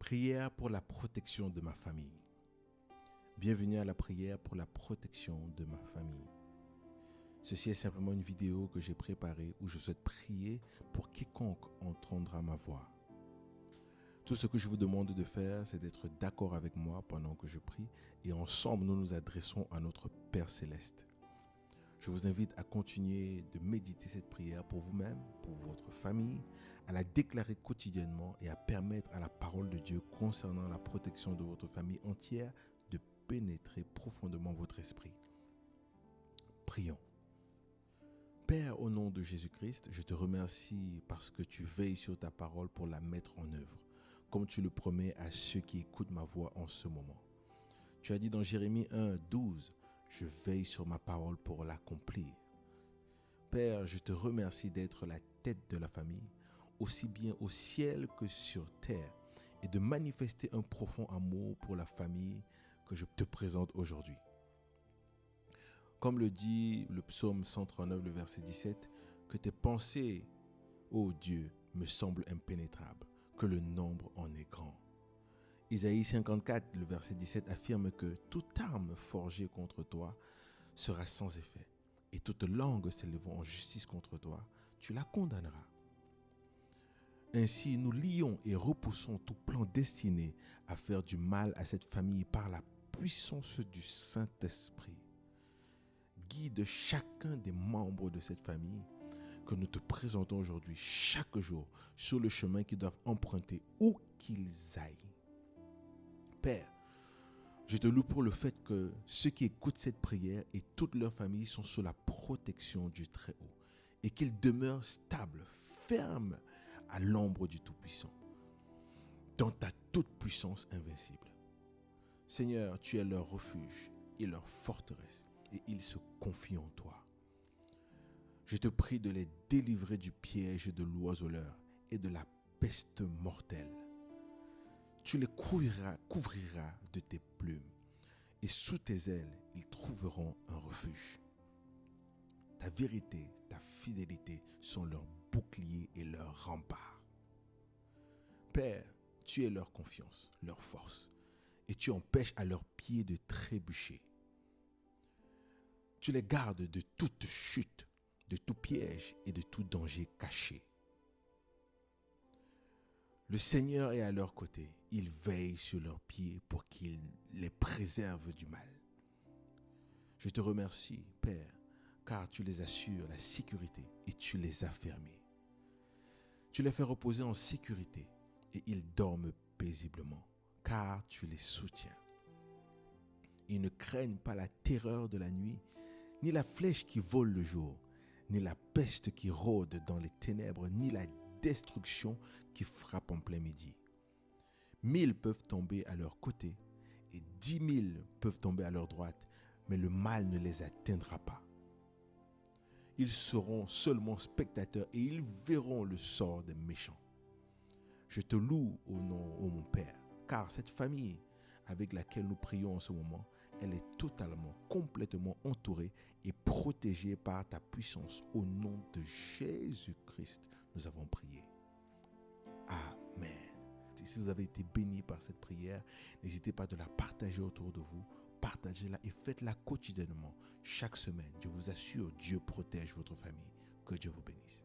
Prière pour la protection de ma famille. Bienvenue à la prière pour la protection de ma famille. Ceci est simplement une vidéo que j'ai préparée où je souhaite prier pour quiconque entendra ma voix. Tout ce que je vous demande de faire, c'est d'être d'accord avec moi pendant que je prie et ensemble nous nous adressons à notre Père Céleste. Je vous invite à continuer de méditer cette prière pour vous-même, pour votre famille, à la déclarer quotidiennement et à permettre à la parole de Dieu concernant la protection de votre famille entière de pénétrer profondément votre esprit. Prions. Père, au nom de Jésus-Christ, je te remercie parce que tu veilles sur ta parole pour la mettre en œuvre, comme tu le promets à ceux qui écoutent ma voix en ce moment. Tu as dit dans Jérémie 1, 12, « Je veille sur ma parole pour l'accomplir ». Père, je te remercie d'être la tête de la famille, aussi bien au ciel que sur terre, et de manifester un profond amour pour la famille que je te présente aujourd'hui. Comme le dit le psaume 139, le verset 17, que tes pensées, ô Dieu, me semblent impénétrables, que le nombre en est grand. Isaïe 54, le verset 17 affirme que toute arme forgée contre toi sera sans effet, et toute langue s'élevant en justice contre toi, tu la condamneras. Ainsi, nous lions et repoussons tout plan destiné à faire du mal à cette famille par la puissance du Saint-Esprit. Guide chacun des membres de cette famille que nous te présentons aujourd'hui, chaque jour, sur le chemin qu'ils doivent emprunter où qu'ils aillent. Père, je te loue pour le fait que ceux qui écoutent cette prière et toute leur famille sont sous la protection du Très-Haut et qu'ils demeurent stables, fermes à l'ombre du Tout-Puissant, dans ta toute-puissance invincible. Seigneur, tu es leur refuge et leur forteresse et ils se confient en toi. Je te prie de les délivrer du piège de l'oiseleur et de la peste mortelle. Tu les couvriras de tes plumes et sous tes ailes, ils trouveront un refuge. Ta vérité, ta fidélité sont leur bouclier et leur rempart. Père, tu es leur confiance, leur force, et tu empêches à leurs pieds de trébucher. Tu les gardes de toute chute, de tout piège et de tout danger caché. Le Seigneur est à leur côté, il veille sur leurs pieds pour qu'il les préserve du mal. Je te remercie, Père, car tu les assures la sécurité et tu les affermis. Tu les fais reposer en sécurité et ils dorment paisiblement, car tu les soutiens. Ils ne craignent pas la terreur de la nuit, ni la flèche qui vole le jour, ni la peste qui rôde dans les ténèbres, ni la destruction qui frappe en plein midi. 1000 peuvent tomber à leur côté et 10 000 peuvent tomber à leur droite, mais le mal ne les atteindra pas. Ils seront seulement spectateurs et ils verront le sort des méchants. Je te loue au nom de mon Père, car cette famille avec laquelle nous prions en ce moment, elle est totalement, complètement entourée et protégée par ta puissance. Au nom de Jésus-Christ, nous avons prié. Amen. Si vous avez été béni par cette prière, n'hésitez pas de la partager autour de vous. Partagez-la et faites-la quotidiennement, chaque semaine. Je vous assure, Dieu protège votre famille. Que Dieu vous bénisse.